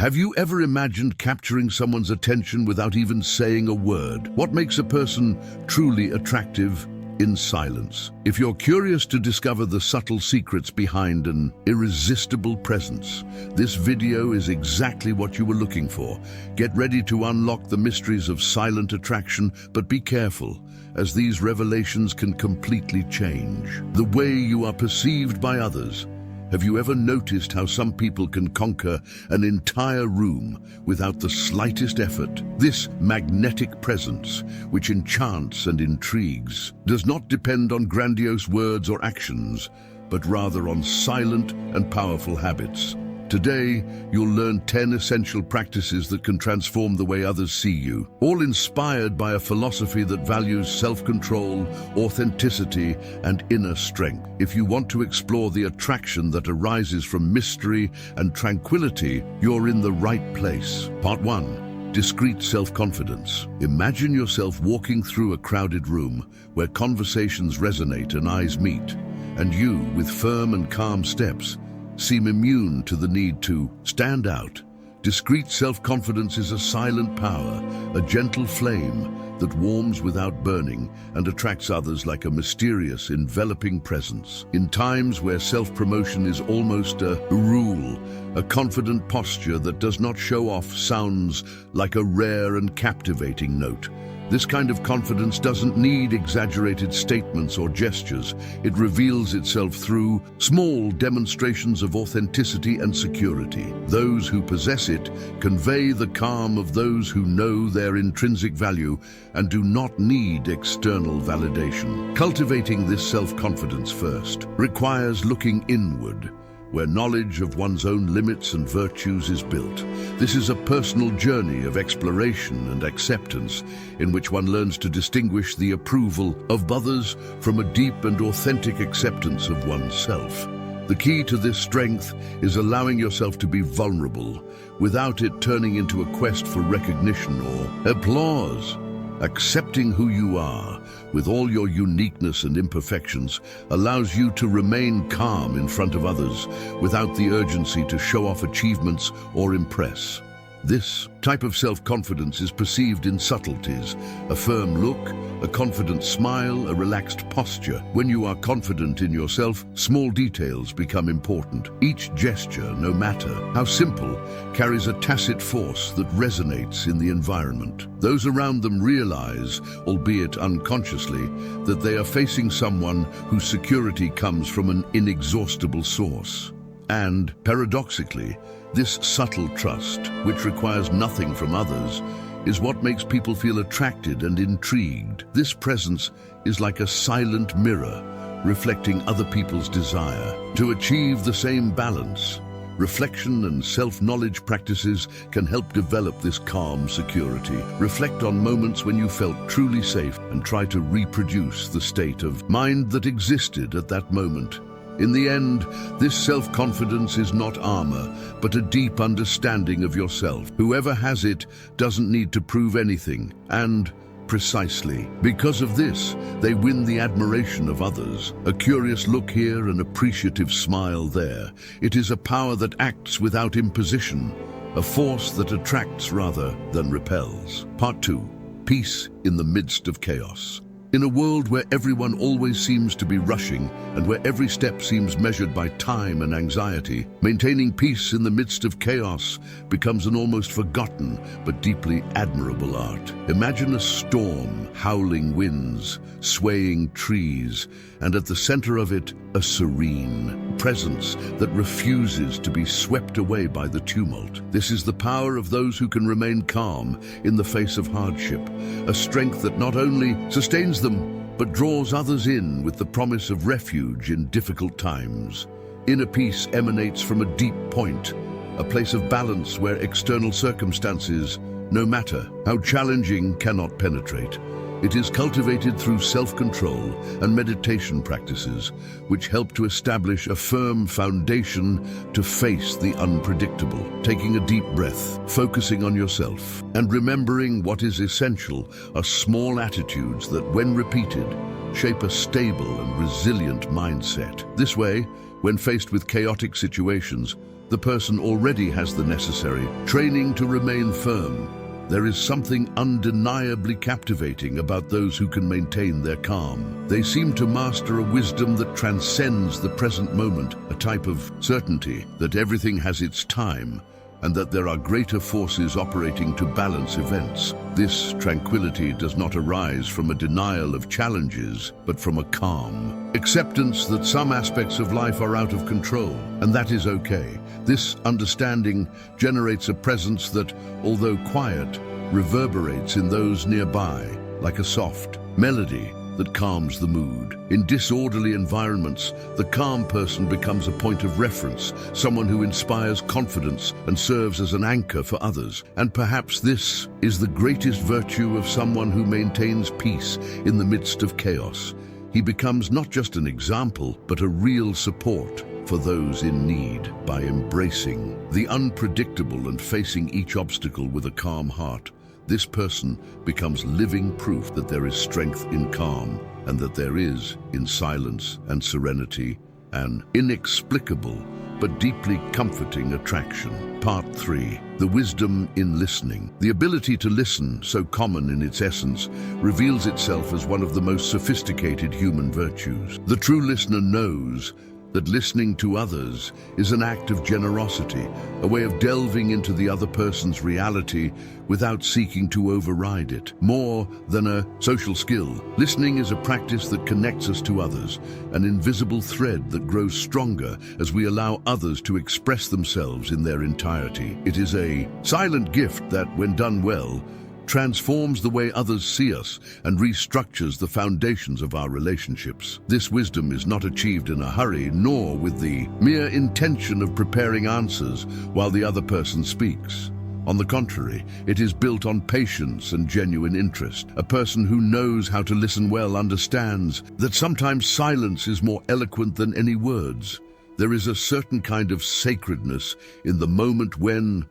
Have you ever imagined capturing someone's attention without even saying a word? What makes a person truly attractive? In silence. If you're curious to discover the subtle secrets behind an irresistible presence, this video is exactly what you were looking for. Get ready to unlock the mysteries of silent attraction, but be careful, as these revelations can completely change the way you are perceived by others. Have you ever noticed how some people can conquer an entire room without the slightest effort? This magnetic presence, which enchants and intrigues, does not depend on grandiose words or actions, but rather on silent and powerful habits. Today, you'll learn 10 essential practices that can transform the way others see you, all inspired by a philosophy that values self-control, authenticity, and inner strength. If you want to explore the attraction that arises from mystery and tranquility, you're in the right place. Part 1. Discreet self-confidence. Imagine yourself walking through a crowded room where conversations resonate and eyes meet, and you, with firm and calm steps, seem immune to the need to stand out. Discreet self-confidence is a silent power, a gentle flame that warms without burning and attracts others like a mysterious, enveloping presence. In times where self-promotion is almost a rule, a confident posture that does not show off sounds like a rare and captivating note. This kind of confidence doesn't need exaggerated statements or gestures. It reveals itself through small demonstrations of authenticity and security. Those who possess it convey the calm of those who know their intrinsic value and do not need external validation. Cultivating this self-confidence first requires looking inward, where knowledge of one's own limits and virtues is built. This is a personal journey of exploration and acceptance, in which one learns to distinguish the approval of others from a deep and authentic acceptance of oneself. The key to this strength is allowing yourself to be vulnerable, without it turning into a quest for recognition or applause. Accepting who you are, with all your uniqueness and imperfections, allows you to remain calm in front of others without the urgency to show off achievements or impress. This type of self-confidence is perceived in subtleties: a firm look, a confident smile, a relaxed posture. When you are confident in yourself, small details become important. Each gesture, no matter how simple, carries a tacit force that resonates in the environment. Those around them realize, albeit unconsciously, that they are facing someone whose security comes from an inexhaustible source. And, paradoxically, this subtle trust, which requires nothing from others, is what makes people feel attracted and intrigued. This presence is like a silent mirror, reflecting other people's desire. To achieve the same balance, reflection and self-knowledge practices can help develop this calm security. Reflect on moments when you felt truly safe and try to reproduce the state of mind that existed at that moment. In the end, this self-confidence is not armor, but a deep understanding of yourself. Whoever has it doesn't need to prove anything, and precisely because of this, they win the admiration of others. A curious look here, an appreciative smile there. It is a power that acts without imposition, a force that attracts rather than repels. Part 2. Peace in the midst of chaos. In a world where everyone always seems to be rushing and where every step seems measured by time and anxiety, maintaining peace in the midst of chaos becomes an almost forgotten but deeply admirable art. Imagine a storm, howling winds, swaying trees, and at the center of it, a serene presence that refuses to be swept away by the tumult. This is the power of those who can remain calm in the face of hardship, a strength that not only sustains them, but draws others in with the promise of refuge in difficult times. Inner peace emanates from a deep point, a place of balance where external circumstances, no matter how challenging, cannot penetrate. It is cultivated through self-control and meditation practices, which help to establish a firm foundation to face the unpredictable. Taking a deep breath, focusing on yourself, and remembering what is essential are small attitudes that, when repeated, shape a stable and resilient mindset. This way, when faced with chaotic situations, the person already has the necessary training to remain firm. There is something undeniably captivating about those who can maintain their calm. They seem to master a wisdom that transcends the present moment, a type of certainty that everything has its time and that there are greater forces operating to balance events. This tranquility does not arise from a denial of challenges, but from a calm acceptance that some aspects of life are out of control, and that is okay. This understanding generates a presence that, although quiet, reverberates in those nearby, like a soft melody that calms the mood. In disorderly environments, the calm person becomes a point of reference, someone who inspires confidence and serves as an anchor for others. And perhaps this is the greatest virtue of someone who maintains peace in the midst of chaos. He becomes not just an example, but a real support for those in need. By embracing the unpredictable and facing each obstacle with a calm heart, this person becomes living proof that there is strength in calm and that there is, in silence and serenity, an inexplicable but deeply comforting attraction. Part 3. The wisdom in listening. The ability to listen, so common in its essence, reveals itself as one of the most sophisticated human virtues. The true listener knows that listening to others is an act of generosity, a way of delving into the other person's reality without seeking to override it. More than a social skill, listening is a practice that connects us to others, an invisible thread that grows stronger as we allow others to express themselves in their entirety. It is a silent gift that, when done well, transforms the way others see us and restructures the foundations of our relationships. This wisdom is not achieved in a hurry, nor with the mere intention of preparing answers while the other person speaks. On the contrary, it is built on patience and genuine interest. A person who knows how to listen well understands that sometimes silence is more eloquent than any words. There is a certain kind of sacredness in the moment when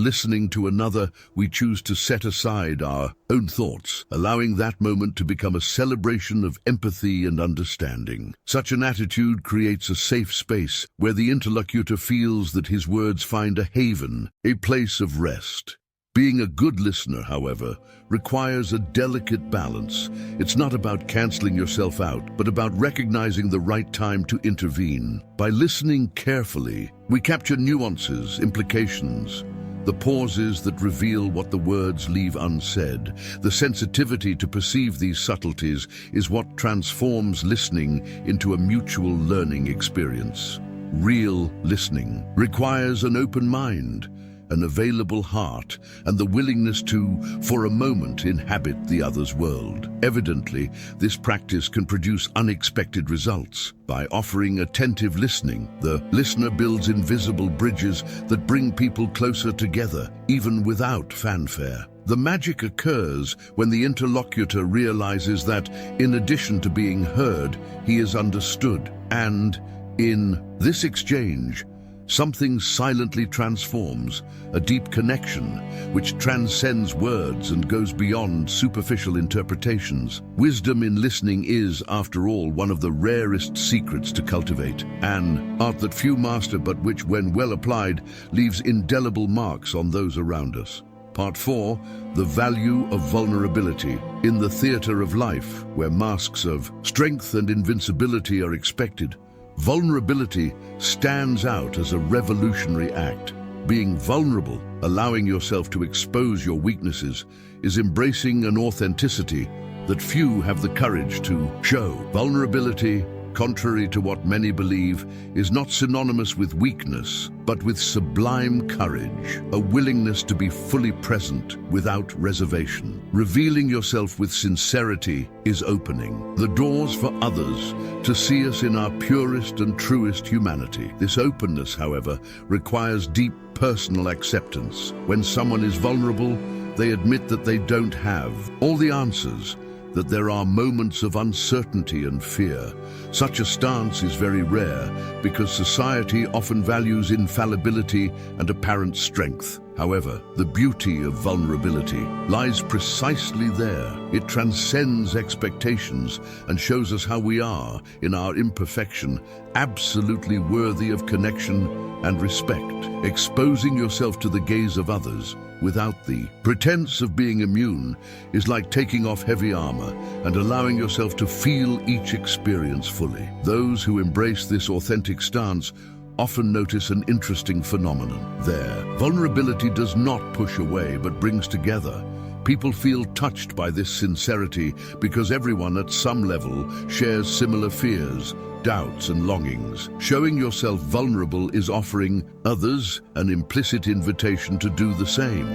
listening to another, we choose to set aside our own thoughts, allowing that moment to become a celebration of empathy and understanding. Such an attitude creates a safe space where the interlocutor feels that his words find a haven, a place of rest. Being a good listener, however, requires a delicate balance. It's not about canceling yourself out, but about recognizing the right time to intervene. By listening carefully, we capture nuances, implications, the pauses that reveal what the words leave unsaid. The sensitivity to perceive these subtleties is what transforms listening into a mutual learning experience. Real listening requires an open mind, an available heart, and the willingness to, for a moment, inhabit the other's world. Evidently, this practice can produce unexpected results. By offering attentive listening, the listener builds invisible bridges that bring people closer together, even without fanfare. The magic occurs when the interlocutor realizes that, in addition to being heard, he is understood. And, in this exchange, something silently transforms, a deep connection which transcends words and goes beyond superficial interpretations. Wisdom in listening is, after all, one of the rarest secrets to cultivate, an art that few master but which, when well applied, leaves indelible marks on those around us. Part 4. The value of vulnerability. In the theater of life, where masks of strength and invincibility are expected, vulnerability stands out as a revolutionary act. Being vulnerable, allowing yourself to expose your weaknesses, is embracing an authenticity that few have the courage to show. Vulnerability, contrary to what many believe, is not synonymous with weakness, but with sublime courage, a willingness to be fully present without reservation. Revealing yourself with sincerity is opening the doors for others to see us in our purest and truest humanity. This openness, however, requires deep personal acceptance. When someone is vulnerable, they admit that they don't have all the answers, that there are moments of uncertainty and fear. Such a stance is very rare because society often values infallibility and apparent strength. However, the beauty of vulnerability lies precisely there. It transcends expectations and shows us how we are, in our imperfection, absolutely worthy of connection and respect. Exposing yourself to the gaze of others without the pretense of being immune is like taking off heavy armor and allowing yourself to feel each experience fully. Those who embrace this authentic stance often notice an interesting phenomenon. Their vulnerability does not push away but brings together. People feel touched by this sincerity because everyone at some level shares similar fears, doubts, and longings. Showing yourself vulnerable is offering others an implicit invitation to do the same.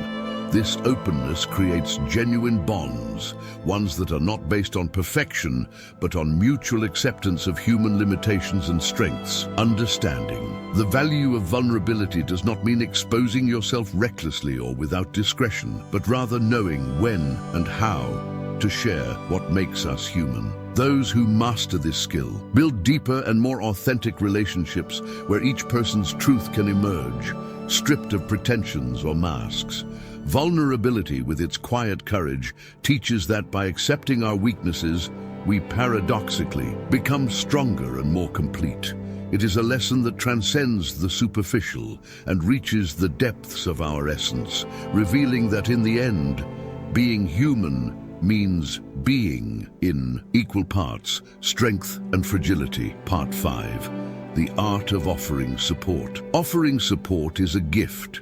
This openness creates genuine bonds, ones that are not based on perfection, but on mutual acceptance of human limitations and strengths. Understanding the value of vulnerability does not mean exposing yourself recklessly or without discretion, but rather knowing when and how to share what makes us human. Those who master this skill build deeper and more authentic relationships where each person's truth can emerge, stripped of pretensions or masks. Vulnerability, with its quiet courage, teaches that by accepting our weaknesses, we paradoxically become stronger and more complete. It is a lesson that transcends the superficial and reaches the depths of our essence, revealing that in the end, being human means being in equal parts strength and fragility. Part 5. The art of offering support. Offering support is a gift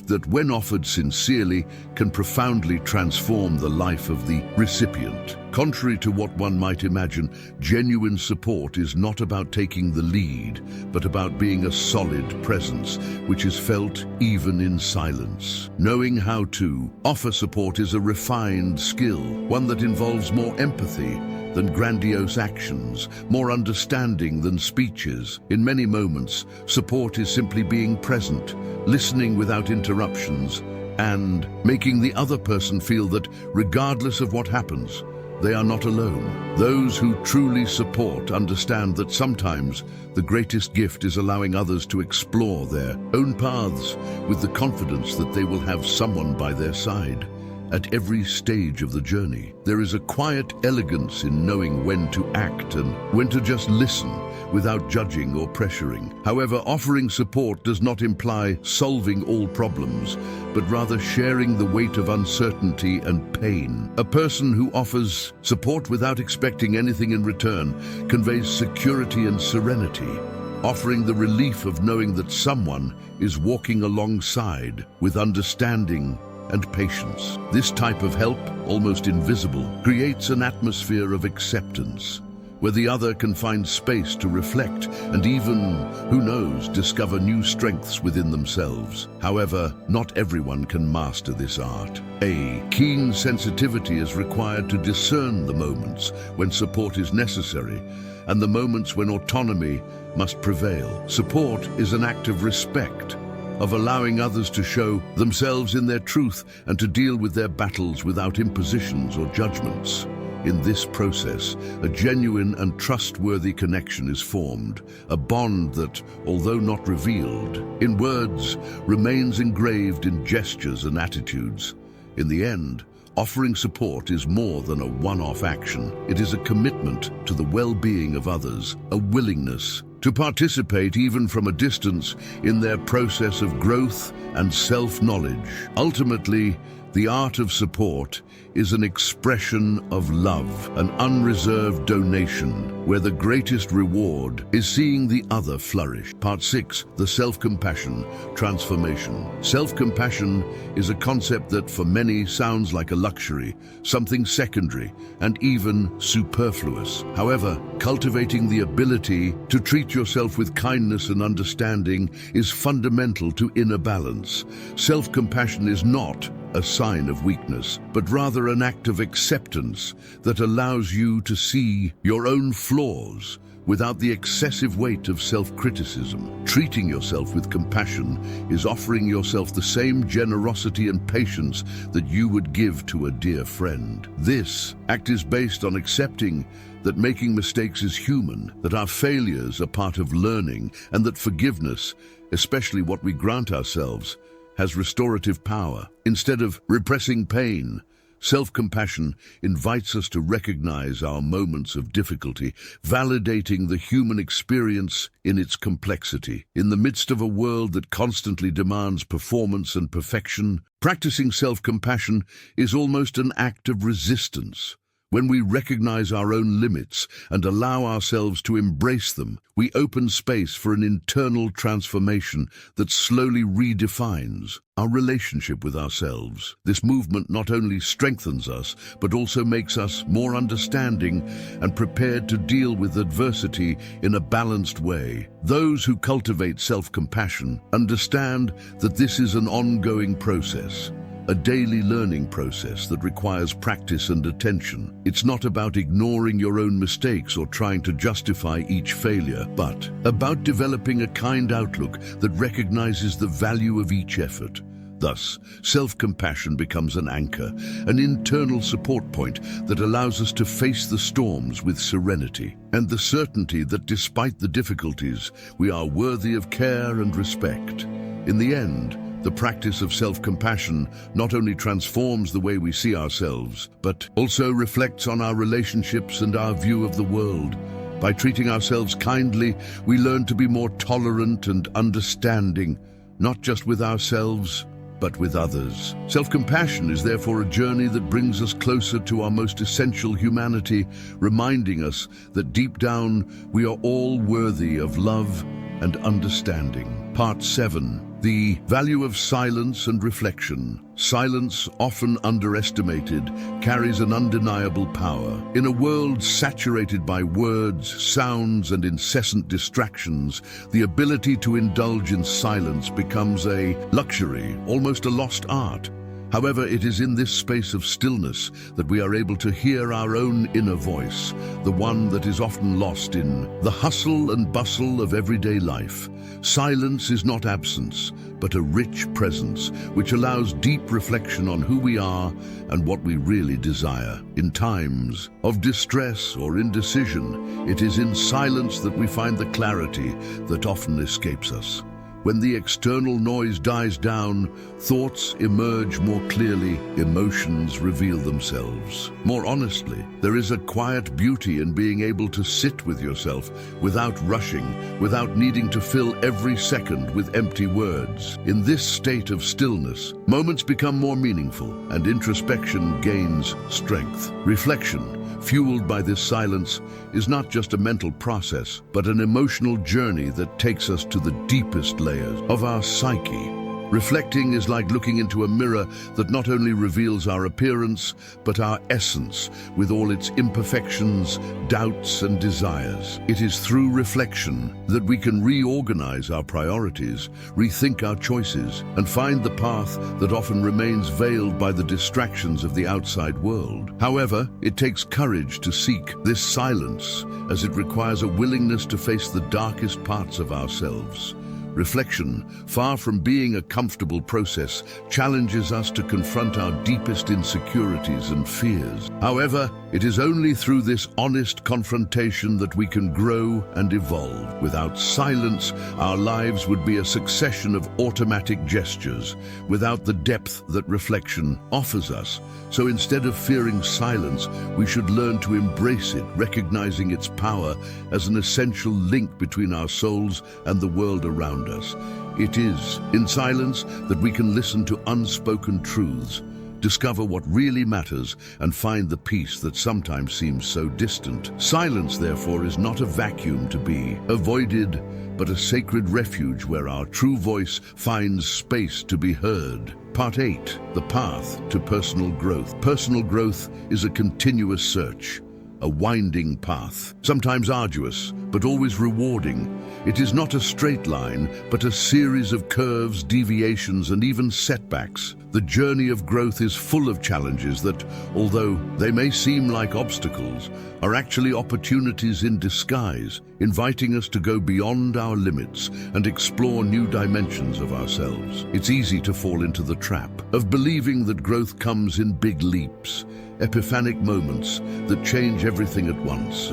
that when offered sincerely can profoundly transform the life of the recipient. Contrary to what one might imagine, genuine support is not about taking the lead, but about being a solid presence, which is felt even in silence. Knowing how to offer support is a refined skill, one that involves more empathy than grandiose actions, more understanding than speeches. In many moments, support is simply being present, listening without interruptions, and making the other person feel that, regardless of what happens, they are not alone. Those who truly support understand that sometimes the greatest gift is allowing others to explore their own paths with the confidence that they will have someone by their side. At every stage of the journey, there is a quiet elegance in knowing when to act and when to just listen without judging or pressuring. However, offering support does not imply solving all problems, but rather sharing the weight of uncertainty and pain. A person who offers support without expecting anything in return conveys security and serenity, offering the relief of knowing that someone is walking alongside with understanding and patience. This type of help, almost invisible, creates an atmosphere of acceptance, where the other can find space to reflect and even, who knows, discover new strengths within themselves. However, not everyone can master this art. A keen sensitivity is required to discern the moments when support is necessary and the moments when autonomy must prevail. Support is an act of respect, of allowing others to show themselves in their truth and to deal with their battles without impositions or judgments. In this process, a genuine and trustworthy connection is formed, a bond that, although not revealed in words, remains engraved in gestures and attitudes. In the end, offering support is more than a one-off action. It is a commitment to the well-being of others, a willingness to participate even from a distance in their process of growth and self-knowledge. Ultimately, the art of support is an expression of love, an unreserved donation, where the greatest reward is seeing the other flourish. Part 6, the self-compassion transformation. Self-compassion is a concept that for many sounds like a luxury, something secondary, and even superfluous. However, cultivating the ability to treat yourself with kindness and understanding is fundamental to inner balance. Self-compassion is not a sign of weakness, but rather an act of acceptance that allows you to see your own flaws without the excessive weight of self-criticism. Treating yourself with compassion is offering yourself the same generosity and patience that you would give to a dear friend. This act is based on accepting that making mistakes is human, that our failures are part of learning, and that forgiveness, especially what we grant ourselves, has restorative power. Instead of repressing pain, self-compassion invites us to recognize our moments of difficulty, validating the human experience in its complexity. In the midst of a world that constantly demands performance and perfection, practicing self-compassion is almost an act of resistance. When we recognize our own limits and allow ourselves to embrace them, we open space for an internal transformation that slowly redefines our relationship with ourselves. This movement not only strengthens us, but also makes us more understanding and prepared to deal with adversity in a balanced way. Those who cultivate self-compassion understand that this is an ongoing process, a daily learning process that requires practice and attention. It's not about ignoring your own mistakes or trying to justify each failure, but about developing a kind outlook that recognizes the value of each effort. Thus, self-compassion becomes an anchor, an internal support point that allows us to face the storms with serenity and the certainty that despite the difficulties, we are worthy of care and respect. In the end, the practice of self-compassion not only transforms the way we see ourselves, but also reflects on our relationships and our view of the world. By treating ourselves kindly, we learn to be more tolerant and understanding, not just with ourselves, but with others. Self-compassion is therefore a journey that brings us closer to our most essential humanity, reminding us that deep down we are all worthy of love and understanding. Part 7. The value of silence and reflection. Silence, often underestimated, carries an undeniable power. In a world saturated by words, sounds, and incessant distractions, the ability to indulge in silence becomes a luxury, almost a lost art. However, it is in this space of stillness that we are able to hear our own inner voice, the one that is often lost in the hustle and bustle of everyday life. Silence is not absence, but a rich presence, which allows deep reflection on who we are and what we really desire. In times of distress or indecision, it is in silence that we find the clarity that often escapes us. When the external noise dies down, thoughts emerge more clearly, emotions reveal themselves more honestly. There is a quiet beauty in being able to sit with yourself without rushing, without needing to fill every second with empty words. In this state of stillness, moments become more meaningful and introspection gains strength. Reflection, fueled by this silence, is not just a mental process, but an emotional journey that takes us to the deepest layers of our psyche. Reflecting is like looking into a mirror that not only reveals our appearance, but our essence, with all its imperfections, doubts, and desires. It is through reflection that we can reorganize our priorities, rethink our choices, and find the path that often remains veiled by the distractions of the outside world. However, it takes courage to seek this silence, as it requires a willingness to face the darkest parts of ourselves. Reflection, far from being a comfortable process, challenges us to confront our deepest insecurities and fears. However, it is only through this honest confrontation that we can grow and evolve. Without silence, our lives would be a succession of automatic gestures, without the depth that reflection offers us. So instead of fearing silence, we should learn to embrace it, recognizing its power as an essential link between our souls and the world around us. It is in silence that we can listen to unspoken truths, discover what really matters, and find the peace that sometimes seems so distant. Silence, therefore, is not a vacuum to be avoided, but a sacred refuge where our true voice finds space to be heard. Part 8. The path to personal growth. Personal growth is a continuous search, a winding path, sometimes arduous, but always rewarding. It is not a straight line, but a series of curves, deviations, and even setbacks. The journey of growth is full of challenges that, although they may seem like obstacles, are actually opportunities in disguise, inviting us to go beyond our limits and explore new dimensions of ourselves. It's easy to fall into the trap of believing that growth comes in big leaps, epiphanic moments that change everything at once.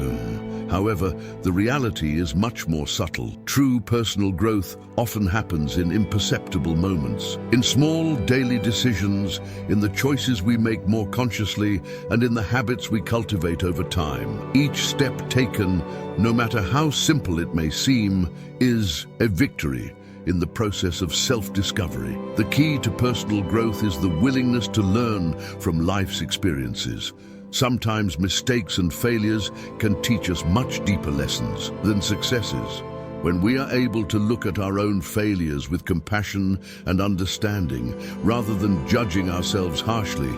However, the reality is much more subtle. True personal growth often happens in imperceptible moments, in small daily decisions, in the choices we make more consciously, and in the habits we cultivate over time. Each step taken, no matter how simple it may seem, is a victory in the process of self-discovery. The key to personal growth is the willingness to learn from life's experiences. Sometimes mistakes and failures can teach us much deeper lessons than successes. When we are able to look at our own failures with compassion and understanding, rather than judging ourselves harshly,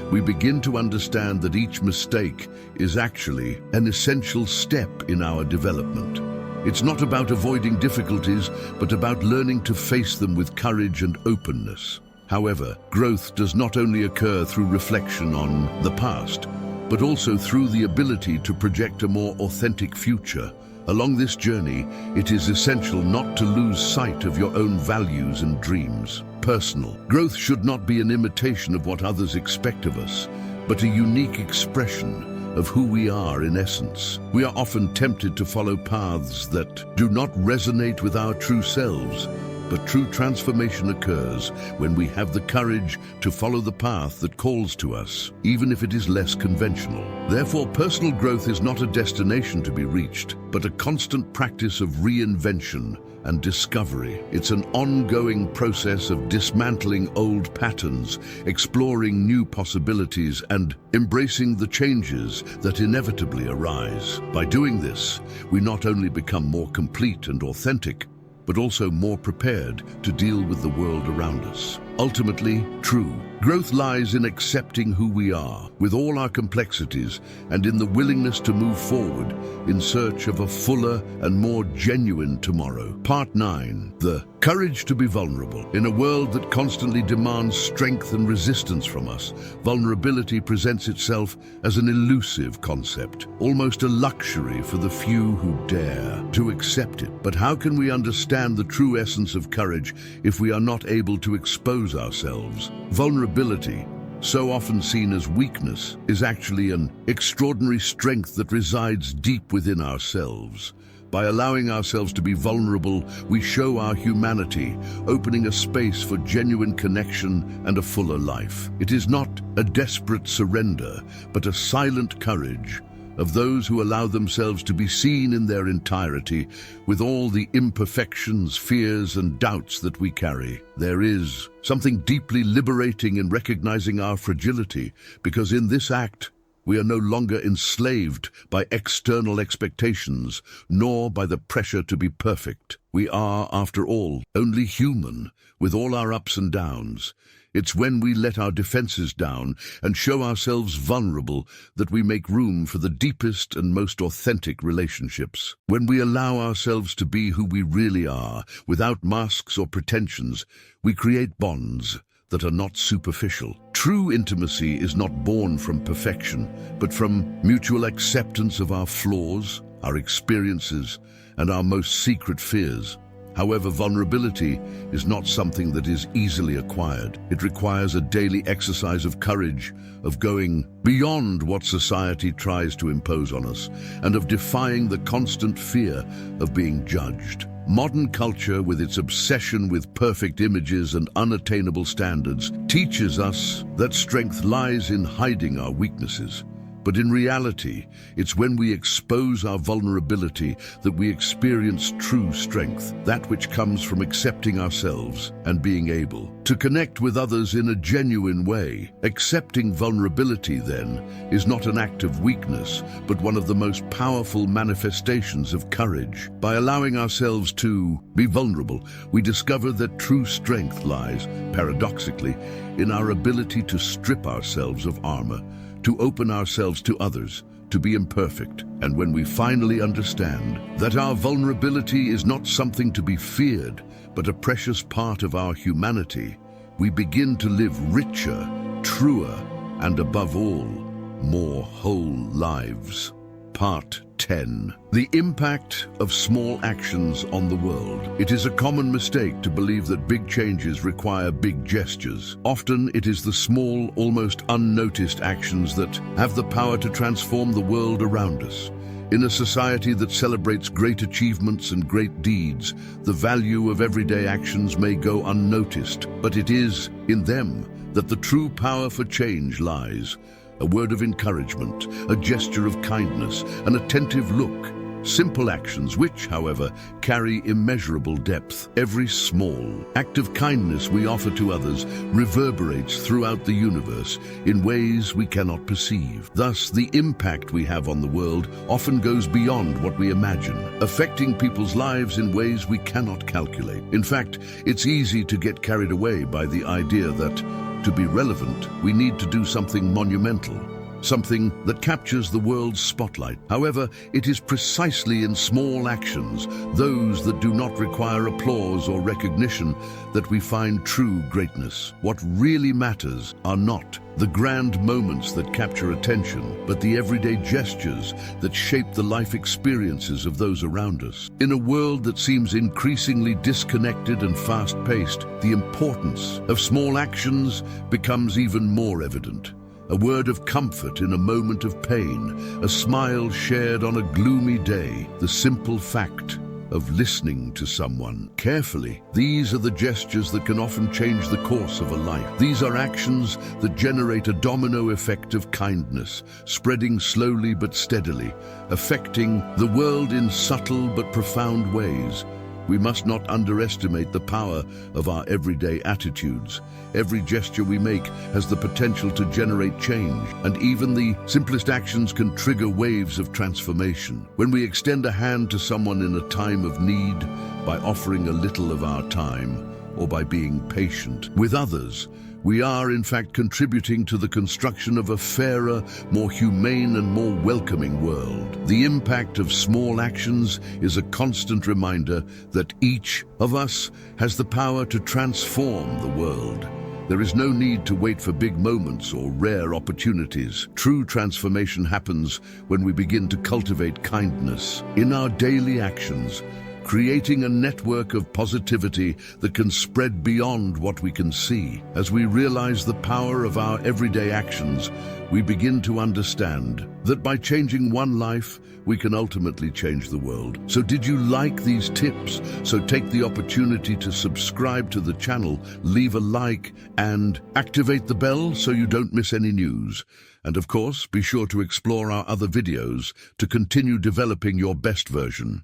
we begin to understand that each mistake is actually an essential step in our development. It's not about avoiding difficulties, but about learning to face them with courage and openness. However, growth does not only occur through reflection on the past, but also through the ability to project a more authentic future. Along this journey, it is essential not to lose sight of your own values and dreams. Personal growth should not be an imitation of what others expect of us, but a unique expression of who we are in essence. We are often tempted to follow paths that do not resonate with our true selves, but true transformation occurs when we have the courage to follow the path that calls to us, even if it is less conventional. Therefore, personal growth is not a destination to be reached, but a constant practice of reinvention and discovery. It's an ongoing process of dismantling old patterns, exploring new possibilities, and embracing the changes that inevitably arise. By doing this, we not only become more complete and authentic, but also more prepared to deal with the world around us. Ultimately, true growth lies in accepting who we are, with all our complexities, and in the willingness to move forward in search of a fuller and more genuine tomorrow. Part 9. The courage to be vulnerable. In a world that constantly demands strength and resistance from us, vulnerability presents itself as an elusive concept, almost a luxury for the few who dare to accept it. But how can we understand the true essence of courage if we are not able to expose ourselves? Vulnerability, so often seen as weakness, is actually an extraordinary strength that resides deep within ourselves. By allowing ourselves to be vulnerable, we show our humanity, opening a space for genuine connection and a fuller life. It is not a desperate surrender, but a silent courage of those who allow themselves to be seen in their entirety, with all the imperfections, fears, and doubts that we carry. There is something deeply liberating in recognizing our fragility, because in this act, we are no longer enslaved by external expectations, nor by the pressure to be perfect. We are, after all, only human, with all our ups and downs. It's when we let our defenses down and show ourselves vulnerable that we make room for the deepest and most authentic relationships. When we allow ourselves to be who we really are, without masks or pretensions, we create bonds that are not superficial. True intimacy is not born from perfection, but from mutual acceptance of our flaws, our experiences, and our most secret fears. However, vulnerability is not something that is easily acquired. It requires a daily exercise of courage, of going beyond what society tries to impose on us, and of defying the constant fear of being judged. Modern culture, with its obsession with perfect images and unattainable standards, teaches us that strength lies in hiding our weaknesses. But in reality, it's when we expose our vulnerability that we experience true strength, that which comes from accepting ourselves and being able to connect with others in a genuine way. Accepting vulnerability, then, is not an act of weakness, but one of the most powerful manifestations of courage. By allowing ourselves to be vulnerable, we discover that true strength lies, paradoxically, in our ability to strip ourselves of armor, to open ourselves to others, to be imperfect. And when we finally understand that our vulnerability is not something to be feared, but a precious part of our humanity, we begin to live richer, truer, and above all, more whole lives. Part 10. The impact of small actions on the world. It is a common mistake to believe that big changes require big gestures. Often it is the small, almost unnoticed actions that have the power to transform the world around us. In a society that celebrates great achievements and great deeds, the value of everyday actions may go unnoticed, but it is in them that the true power for change lies. A word of encouragement, a gesture of kindness, an attentive look. Simple actions which, however, carry immeasurable depth. Every small act of kindness we offer to others reverberates throughout the universe in ways we cannot perceive. Thus, the impact we have on the world often goes beyond what we imagine, affecting people's lives in ways we cannot calculate. In fact, it's easy to get carried away by the idea that, to be relevant, we need to do something monumental, something that captures the world's spotlight. However, it is precisely in small actions, those that do not require applause or recognition, that we find true greatness. What really matters are not the grand moments that capture attention, but the everyday gestures that shape the life experiences of those around us. In a world that seems increasingly disconnected and fast-paced, the importance of small actions becomes even more evident. A word of comfort in a moment of pain, a smile shared on a gloomy day, the simple fact of listening to someone carefully. These are the gestures that can often change the course of a life. These are actions that generate a domino effect of kindness, spreading slowly but steadily, affecting the world in subtle but profound ways. We must not underestimate the power of our everyday attitudes. Every gesture we make has the potential to generate change, and even the simplest actions can trigger waves of transformation. When we extend a hand to someone in a time of need, by offering a little of our time, or by being patient with others, we are in fact contributing to the construction of a fairer, more humane and more welcoming world. The impact of small actions is a constant reminder that each of us has the power to transform the world. There is no need to wait for big moments or rare opportunities. True transformation happens when we begin to cultivate kindness in our daily actions, creating a network of positivity that can spread beyond what we can see. As we realize the power of our everyday actions, we begin to understand that by changing one life, we can ultimately change the world. So did you like these tips? So take the opportunity to subscribe to the channel, leave a like, and activate the bell so you don't miss any news. And of course, be sure to explore our other videos to continue developing your best version.